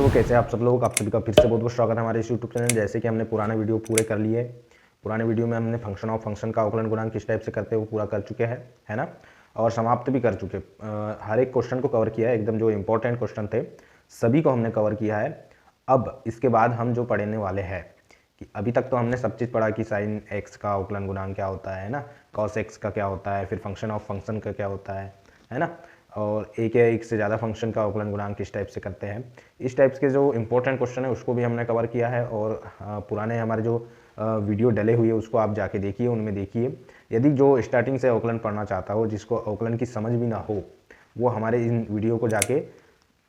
तो कैसे आप सब लोग, आप सभी का फिर से बहुत बहुत स्वागत है हमारे इस यूट्यूब चैनल। जैसे कि हमने पुराने वीडियो पूरे कर लिए, पुराने वीडियो में हमने फंक्शन ऑफ फंक्शन का अवकलन गुणांक किस टाइप से करते हैं वो पूरा कर चुके हैं, है ना। और समाप्त भी कर चुके, हर एक क्वेश्चन को कवर किया है, एकदम जो इंपॉर्टेंट क्वेश्चन थे सभी को हमने कवर किया है। अब इसके बाद हम जो पढ़ने वाले हैं कि अभी तक तो हमने सब चीज़ पढ़ा कि साइन एक्स का अवकलन गुणांक क्या होता है ना, कॉस एक्स का क्या होता है, फिर फंक्शन ऑफ फंक्शन का क्या होता है ना, और एक या एक से ज़्यादा फंक्शन का अवकलन गुणांक किस टाइप से करते हैं। इस टाइप्स के जो इंपॉर्टेंट क्वेश्चन है उसको भी हमने कवर किया है। और पुराने हमारे जो वीडियो डले हुए उसको आप जाके देखिए, उनमें देखिए। यदि जो स्टार्टिंग से अवकलन पढ़ना चाहता हो, जिसको अवकलन की समझ भी ना हो, वो हमारे इन वीडियो को जाके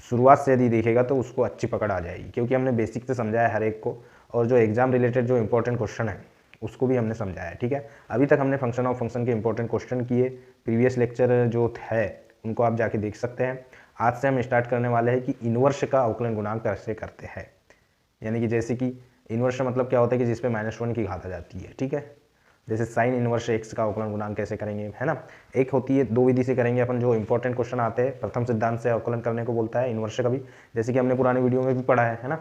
शुरुआत से यदि देखेगा तो उसको अच्छी पकड़ आ जाएगी, क्योंकि हमने बेसिक से समझाया हर एक को, और जो एग्जाम रिलेटेड जो इंपॉर्टेंट क्वेश्चन है उसको भी हमने समझाया है। ठीक है, अभी तक हमने फंक्शन ऑफ फंक्शन के इंपॉर्टेंट क्वेश्चन किए, प्रीवियस लेक्चर जो है उनको आप जाके देख सकते हैं। आज से हम स्टार्ट करने वाले हैं कि इनवर्स का अवकलन गुणांक कैसे करते हैं। यानी कि जैसे कि इनवर्स मतलब क्या होता है कि जिस पे -1 की घात आ जाती है। ठीक है, जैसे साइन इनवर्स एक्स का अवकलन गुणांक कैसे करेंगे, है ना। एक होती है, दो विधि से करेंगे अपन। जो इंपॉर्टेंट क्वेश्चन आते हैं प्रथम सिद्धांत से अवकलन करने को बोलता है इनवर्स का भी, जैसे कि हमने पुराने वीडियो में भी पढ़ा है ना,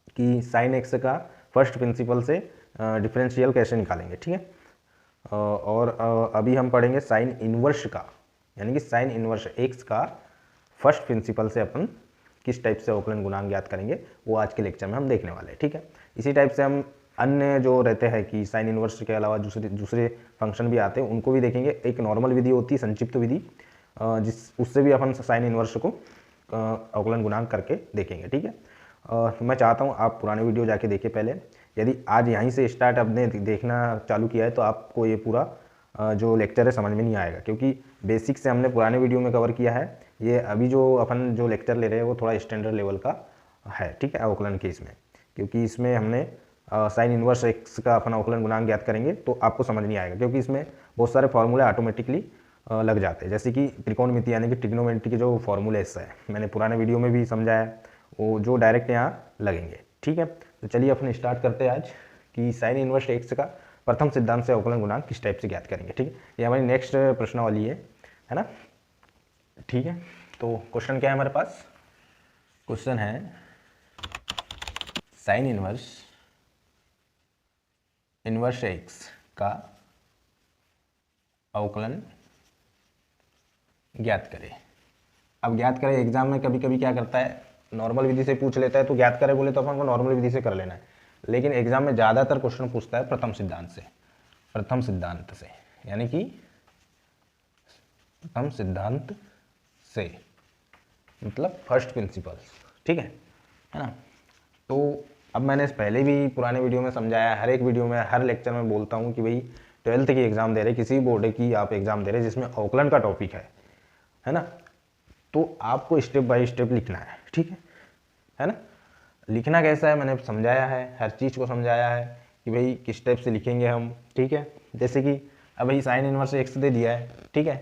कि साइन एक्स का फर्स्ट प्रिंसिपल से डिफरेंशियल कैसे निकालेंगे। ठीक है, और अभी हम पढ़ेंगे साइन इनवर्स का, यानी कि साइन इनवर्स एक्स का फर्स्ट प्रिंसिपल से अपन किस टाइप से अवकलन गुणांक ज्ञात करेंगे, वो आज के लेक्चर में हम देखने वाले हैं। ठीक है, इसी टाइप से हम अन्य जो रहते हैं कि साइन इनवर्स के अलावा दूसरे फंक्शन भी आते हैं, उनको भी देखेंगे। एक नॉर्मल विधि होती है, संक्षिप्त विधि, जिस उससे भी अपन साइन इनवर्स को अवकलन गुणांक करके देखेंगे। ठीक है, मैं चाहता हूँ आप पुराने वीडियो जाके देखिए पहले। यदि आज यहीं से स्टार्ट आपने देखना चालू किया है तो आपको ये पूरा जो लेक्चर है समझ में नहीं आएगा, क्योंकि बेसिक से हमने पुराने वीडियो में कवर किया है। ये अभी जो अपन जो लेक्चर ले रहे हैं वो थोड़ा स्टैंडर्ड लेवल का है। ठीक है, अवकलन के इसमें, क्योंकि इसमें हमने साइन इनवर्स एक्स का अपन अवकलन गुणांक ज्ञात करेंगे तो आपको समझ नहीं आएगा, क्योंकि इसमें बहुत सारे फॉर्मूले ऑटोमेटिकली लग जाते हैं। जैसे कि त्रिकोणमिति यानी कि ट्रिग्नोमेट्री के जो फॉर्मूलेस है, मैंने पुराने वीडियो में भी समझाया, वो जो डायरेक्ट यहाँ लगेंगे। ठीक है, तो चलिए अपन स्टार्ट करते हैं आज कि साइन इनवर्स एक्स का प्रथम सिद्धांत से अवकलन गुणांक किस टाइप से ज्ञात करेंगे। ठीक है, ये हमारी नेक्स्ट प्रश्नावली है ना। ठीक है, तो क्वेश्चन क्या है हमारे पास, क्वेश्चन है साइन इनवर्स एक्स का अवकलन ज्ञात करें। अब ज्ञात करें, एग्जाम में कभी कभी क्या करता है, नॉर्मल विधि से पूछ लेता है, तो ज्ञात करें बोले तो अपन को नॉर्मल विधि से कर लेना है, लेकिन एग्जाम में ज़्यादातर क्वेश्चन पूछता है प्रथम सिद्धांत से, यानी कि प्रथम सिद्धांत से मतलब फर्स्ट प्रिंसिपल। ठीक है ना। तो अब मैंने पहले भी पुराने वीडियो में समझाया, हर एक वीडियो में हर लेक्चर में बोलता हूँ कि भाई 12th की एग्ज़ाम दे रहे, किसी बोर्ड की आप एग्ज़ाम दे रहे जिसमें अवकलन का टॉपिक है ना, तो आपको स्टेप बाय स्टेप लिखना है। ठीक है ना। लिखना कैसा है मैंने समझाया है, हर चीज़ को समझाया है कि भाई किस टाइप से लिखेंगे हम। ठीक है, जैसे कि अब भाई साइन इनवर्स एक्स दे दिया है। ठीक है,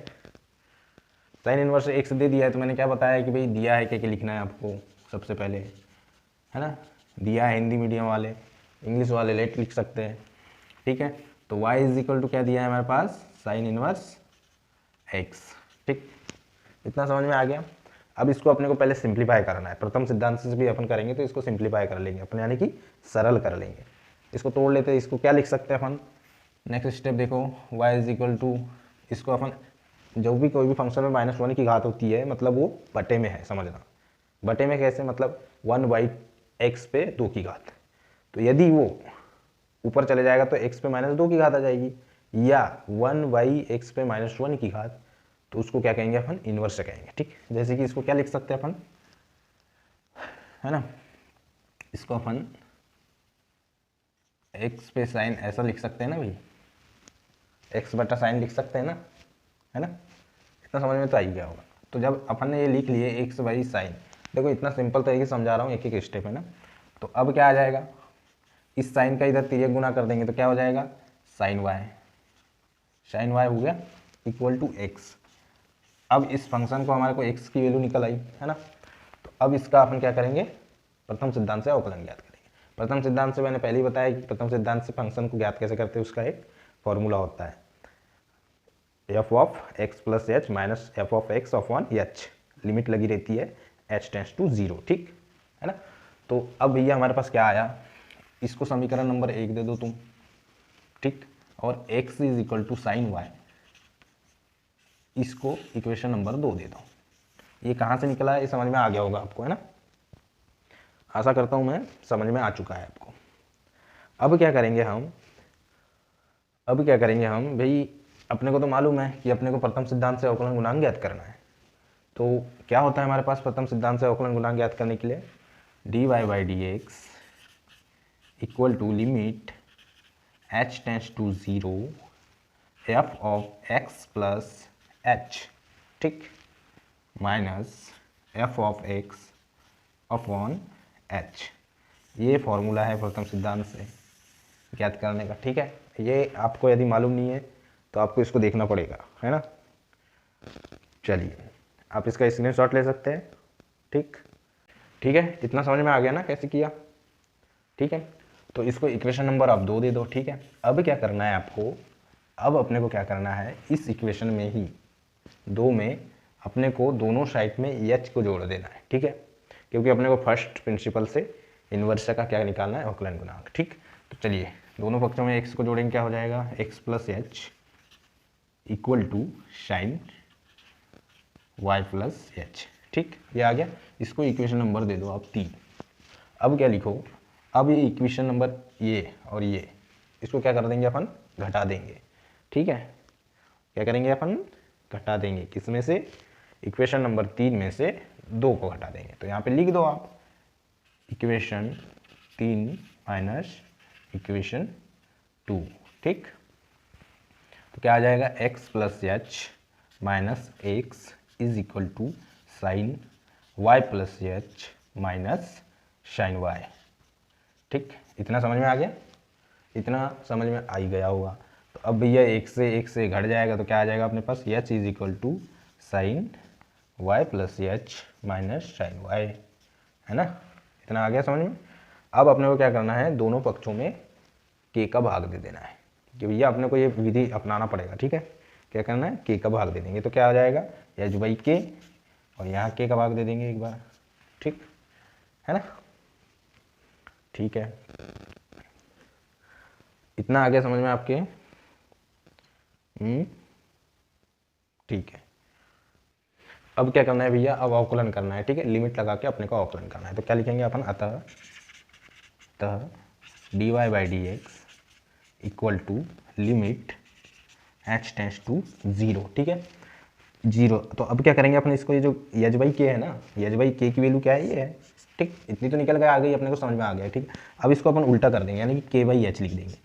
साइन इनवर्स एक्स दे दिया है, तो मैंने क्या बताया कि भाई दिया है क्या लिखना है आपको सबसे पहले, है ना। दिया है, हिंदी मीडियम वाले, इंग्लिश वाले लेट लिख सकते हैं। ठीक है, तो y इज इक्वल टू क्या दिया है हमारे पास, साइन इनवर्स एक्स। ठीक, इतना समझ में आ गया। अब इसको अपने को पहले सिंप्लीफाई करना है, प्रथम सिद्धांत से भी अपन करेंगे तो इसको सिंप्लीफाई कर लेंगे अपन, यानी कि सरल कर लेंगे। इसको तोड़ लेते हैं, इसको क्या लिख सकते हैं अपन, नेक्स्ट स्टेप देखो, y इज इक्वल टू, इसको अपन जो भी कोई भी फंक्शन में -1 की घात होती है मतलब वो बटे में है, समझना। बटे में कैसे, मतलब 1/x पे 2 की घात, तो यदि वो ऊपर चले जाएगा तो x पे -2 की घात आ जाएगी, या 1/x पे -1 की घात, तो उसको क्या कहेंगे अपन, इनवर्स से कहेंगे। ठीक, जैसे कि इसको क्या लिख सकते हैं अपन, है ना, इसको अपन x पे साइन ऐसा लिख सकते हैं ना भाई, x बटा साइन लिख सकते हैं ना, है ना। इतना समझ में तो आ ही गया होगा। तो जब अपन ने ये लिख लिए x बाई साइन, देखो इतना सिंपल तरीके से समझा रहा हूँ, एक एक स्टेप, है ना। तो अब क्या आ जाएगा, इस साइन का इधर तिर्यक गुना कर देंगे तो क्या हो जाएगा, साइन y हो गया इक्वल टू x। अब इस फंक्शन को हमारे को x की वैल्यू निकल आई, है ना। तो अब इसका अपन क्या करेंगे, प्रथम सिद्धांत से अवकलन ज्ञात करेंगे। प्रथम सिद्धांत से मैंने पहले ही बताया कि प्रथम सिद्धांत से फंक्शन को ज्ञात कैसे करते हैं, उसका एक फॉर्मूला होता है f of x plus H minus f of x of 1 h, limit लगी रहती है h टेंस टू 0। ठीक, है ना। तो अब भैया हमारे पास क्या आया, इसको समीकरण नंबर 1 दे दो तुम, ठीक, और x is equal to sine y, इसको इक्वेशन नंबर 2 दे दो। ये कहाँ से निकला है ये समझ में आ गया होगा आपको, है ना। आशा करता हूँ मैं समझ में आ चुका है आपको। अब क्या करेंगे हम भाई, अपने को तो मालूम है कि अपने को प्रथम सिद्धांत से अवकलन गुणांक ज्ञात करना है। तो क्या होता है हमारे पास प्रथम सिद्धांत से अवकलन गुणांक ज्ञात करने के लिए, dy by d x equal to limit h tends to 0 f of x plus h, ठीक, minus f of x upon h। ये फॉर्मूला है प्रथम सिद्धांत से ज्ञात करने का, ठीक है। ये आपको यदि मालूम नहीं है तो आपको इसको देखना पड़ेगा, है ना। चलिए आप इसका स्क्रीनशॉट ले सकते हैं, ठीक है। इतना समझ में आ गया ना कैसे किया, ठीक है। तो इसको इक्वेशन नंबर आप 2 दे दो, ठीक है। अब क्या करना है आपको, अब अपने को क्या करना है, इस इक्वेशन में ही 2 में अपने को दोनों साइड में एच को जोड़ देना है, ठीक है। क्योंकि अपने को फर्स्ट प्रिंसिपल से इन्वर्स का क्या निकालना है, अवकलन गुणांक, ठीक। तो चलिए दोनों पक्षों में x को जोड़ेंगे, क्या हो जाएगा, x plus h equal to sine y plus h, ठीक, ये आ गया। इसको इक्वेशन नंबर दे दो आप 3। अब क्या लिखो, अब ये इक्वेशन नंबर ये और ये, इसको क्या कर देंगे अपन, घटा देंगे, ठीक है। क्या करेंगे अपन, घटा देंगे, किसमें से, इक्वेशन नंबर 3 में से 2 को घटा देंगे। तो यहाँ पे लिख दो आप इक्वेशन 3 माइनस इक्वेशन 2, ठीक। तो क्या आ जाएगा, x plus H minus x is equal to sine y plus H minus sine y, ठीक। इतना समझ में आ गया, इतना समझ में आ ही गया होगा। तो अब भैया एक से घट जाएगा तो क्या आ जाएगा अपने पास, H is equal to sine y plus H minus sine Y, है ना। इतना आ गया समझ में। अब अपने को क्या करना है, दोनों पक्षों में k का भाग दे देना है कि भैया अपने को ये विधि अपनाना पड़ेगा, ठीक है। क्या करना है, k का भाग दे देंगे तो क्या आ जाएगा, एच बाई के, और यहाँ k का भाग दे देंगे एक बार, ठीक है ना, ठीक है। इतना आ गया समझ में आपके, ठीक है। अब क्या करना है भैया, अब अवकलन करना है, ठीक है। लिमिट लगा के अपने को अवकलन करना है। तो क्या लिखेंगे अपन, अतः dy by d x equal to limit h tends to 0, ठीक है, 0। तो अब क्या करेंगे अपने इसको, ये जो एच बाई के है ना, एच बाई के की वैल्यू क्या है, ये है, ठीक। इतनी तो निकल गया, आ गई अपने को समझ में आ गया, ठीक। अब इसको अपन उल्टा कर देंगे, यानी कि के बाई एच लिख देंगे,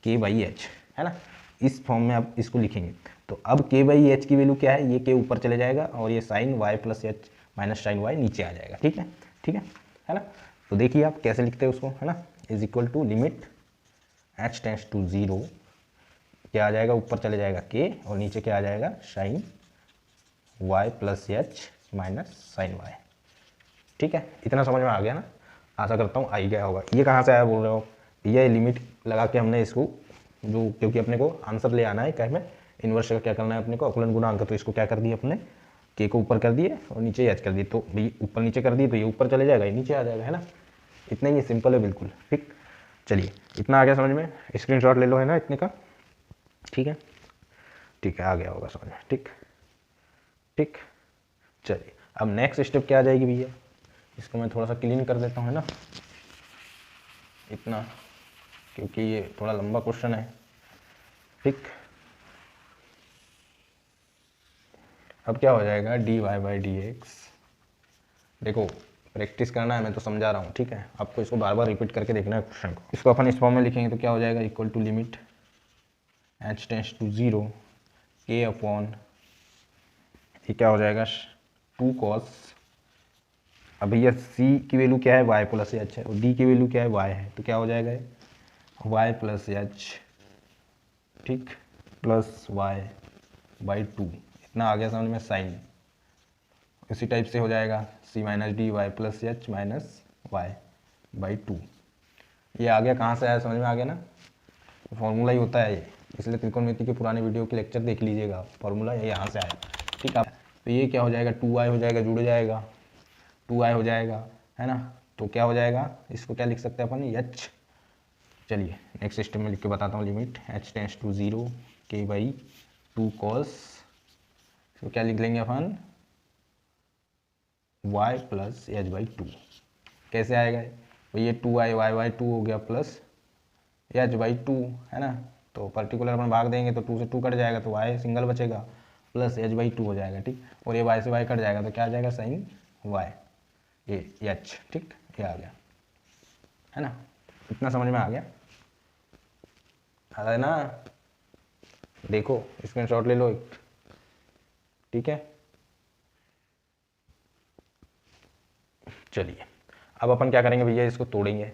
के बाई एच, है ना। इस फॉर्म में आप इसको लिखेंगे। तो अब के बाई एच की वैल्यू क्या है, ये के ऊपर चले जाएगा और ये sine y plus H minus sine y नीचे आ जाएगा, ठीक है, है ना। तो देखिए आप कैसे लिखते हैं उसको, है ना, is equal to limit h tends to 0, क्या आ जाएगा, ऊपर चले जाएगा के और नीचे क्या आ जाएगा, sine y plus H minus sine y, ठीक है। इतना समझ में आ गया ना, आशा करता हूँ आ ही गया होगा। ये कहाँ से आया बोल रहे हो, ये लिमिट लगा के हमने इसको जो, क्योंकि अपने को आंसर ले आना है क्या में, इन्वर्स का क्या करना है अपने को, अवकलन गुणांक, तो इसको क्या कर दिया अपने, के को ऊपर कर दिए और नीचे एच कर दिए। तो भाई ऊपर नीचे कर दिए तो ये ऊपर चले जाएगा, ये नीचे आ जाएगा, है ना। इतना ही सिंपल है बिल्कुल, ठीक। चलिए इतना आ गया समझ में, स्क्रीनशॉट ले लो, है ना, इतने का, ठीक है, आ गया होगा समझ में, ठीक। चलिए अब नेक्स्ट स्टेप क्या आ जाएगी भैया, इसको मैं थोड़ा सा क्लीन कर देता हूँ, है ना, इतना, क्योंकि ये थोड़ा लंबा क्वेश्चन है, ठीक। अब क्या हो जाएगा, dy बाई डी एक्स, देखो प्रैक्टिस करना है, मैं तो समझा रहा हूँ, ठीक है। आपको इसको बार बार रिपीट करके देखना है क्वेश्चन को। इसको अपन इस फॉर्म में लिखेंगे तो क्या हो जाएगा, equal to limit h tends to 0 के अपॉन, ये क्या हो जाएगा, 2 cos, अब भैया c की वैल्यू क्या है, y प्लस एच है, और d की वैल्यू क्या है, y है, तो क्या हो जाएगा, y प्लस एच, ठीक, प्लस y बाई 2, इतना आ गया समझ में, साइन। इसी टाइप से हो जाएगा c minus d y plus H minus y by 2, ये आ गया, कहाँ से आया समझ में आ गया ना, फॉर्मूला ही होता है ये, इसलिए त्रिकोणमिति के पुराने वीडियो के लेक्चर देख लीजिएगा, फॉर्मूला ये यहाँ से आया, ठीक है। तो ये क्या हो जाएगा, 2i हो जाएगा, जुड़ जाएगा, 2i हो जाएगा, है ना। तो क्या हो जाएगा, इसको क्या लिख सकते हैं अपन, एच। चलिए नेक्स्ट स्टेप में लिख के बताता हूँ, limit h tends to 0 k/2 cos, तो क्या लिख लेंगे अपन, y प्लस h/2। कैसे आएगा भाई, ये 2i y/2 हो गया प्लस h/2, है ना। तो पर्टिकुलर अपन भाग देंगे तो 2 से 2 कट जाएगा तो y सिंगल बचेगा प्लस h/2 हो जाएगा, ठीक। और ये y से y कट जाएगा तो क्या आ जाएगा, साइन y, ये h, ठीक, ये आ गया, है ना। इतना समझ में आ गया, है ना। देखो स्क्रीनशॉट ले लो एक, ठीक है। चलिए अब अपन क्या करेंगे भैया, इसको तोड़ेंगे,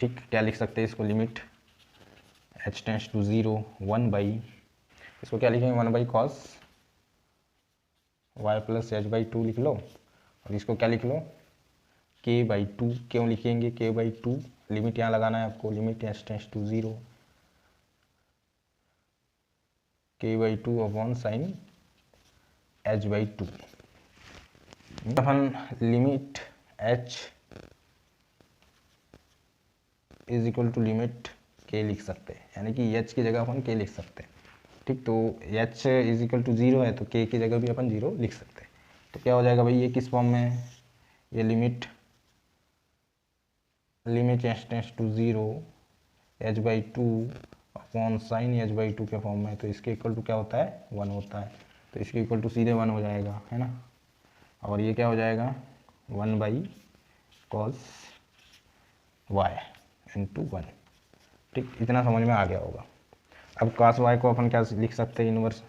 ठीक। क्या लिख सकते हैं इसको, लिमिट h टेंस टू 0 1/, इसको क्या लिखेंगे, 1/ cos y प्लस h/2 लिख लो, और इसको क्या लिख लो, k/2। क्यों लिखेंगे k/2, लिमिट यहाँ लगाना है आपको, limit h tends to 0 k/2 upon sine h/2। अपन लिमिट h is equal to limit k लिख सकते हैं, यानी कि h की जगह अपन k लिख सकते हैं, ठीक। तो h इज इक्वल टू 0 है तो k की जगह भी अपन 0 लिख सकते हैं। तो क्या हो जाएगा भाई, ये किस फॉर्म में है, ये limit h tends to 0 h/2 upon sine h/2 के फॉर्म में है, तो इसके इक्वल टू क्या होता है, 1 होता है। तो इसके इक्वल टू सीधे 1 हो जाएगा, है ना। और ये क्या हो जाएगा, 1/cos y इंटू 1, ठीक। इतना समझ में आ गया होगा। अब cos y को अपन क्या लिख सकते हैं, इनवर्स,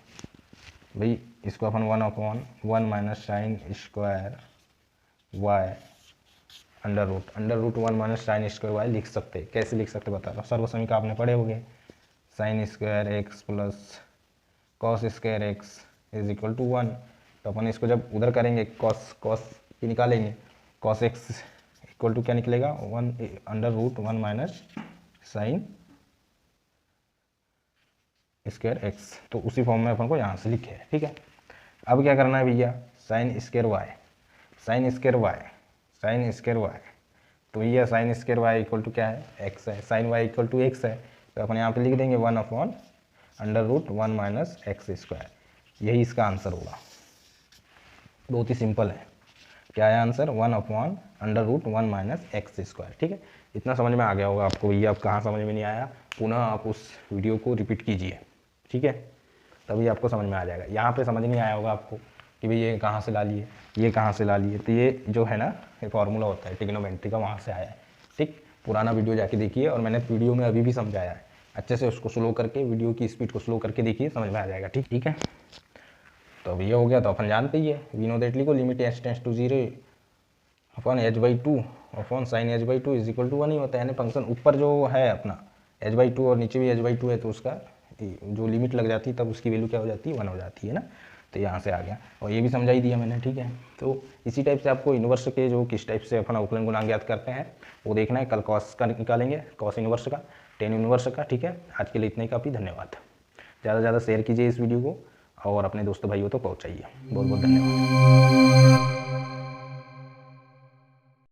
भाई इसको अपन 1/1 minus sine square y under root 1 minus sine square y लिख सकते हैं। कैसे लिख सकते बता रहा हूँ, सर्वसमीका आपने पढ़े होंगे, sine square x plus cos square x is equal to 1। तो अपन इसको जब उधर करेंगे कॉस की निकालेंगे, कॉस एक्स इक्वल टू क्या निकलेगा, 1/√1 माइनस साइन स्क्वायर एक्स। तो उसी फॉर्म में अपन को यहाँ से लिखे है, ठीक है। अब क्या करना है भैया, sine square y, sine square y, तो भैया sine square y equal to क्या है, एक्स है, sine y equal to x है, तो अपन यहाँ पे लिख देंगे 1/√1 माइनस एक्स स्क्वायर। यही इसका आंसर होगा, बहुत ही सिंपल है। क्या है आंसर, 1/√1 माइनस एक्स स्क्वायर, ठीक है। इतना समझ में आ गया होगा आपको भैया। अब कहाँ समझ में नहीं आया, पुनः आप उस वीडियो को रिपीट कीजिए, ठीक है, तभी आपको समझ में आ जाएगा। यहाँ पे समझ नहीं आया होगा आपको कि भाई ये कहाँ से ला लिए, ये कहाँ से ला लिए, तो ये जो है ना, ये फार्मूला होता है ट्रिग्नोमेट्री का, वहाँ से आया है, ठीक। पुराना वीडियो जाके देखिए, और मैंने वीडियो में अभी भी समझाया है अच्छे से, उसको स्लो करके, वीडियो की स्पीड को स्लो करके देखिए, समझ में आ जाएगा, ठीक है। तो अब ये हो गया, तो अपन जानते ही है, वी नो दैट लिखो, limit h tends to 0 upon h/2 upon sine h/2 is equal to 1 ही होता है, यानी फंक्शन ऊपर जो है अपना h/2 और नीचे भी h/2 है, तो उसका जो लिमिट लग जाती है तब उसकी वैल्यू क्या हो जाती है, 1 हो जाती है ना। तो यहाँ से आ गया, और ये भी समझा ही दिया मैंने, ठीक है। तो इसी टाइप से आपको इन्वर्स के जो किस टाइप से अपन अवकलन गुणांक ज्ञात करते हैं वो देखना है। कल कॉस का निकालेंगे, कॉस इन्वर्स का, टेन इन्वर्स का, ठीक है। आज के लिए इतना ही काफ़ी, धन्यवाद। ज़्यादा से ज़्यादा शेयर कीजिए इस वीडियो को, और अपने दोस्तों भाइयों तक पहुँचाइए। बहुत बहुत धन्यवाद।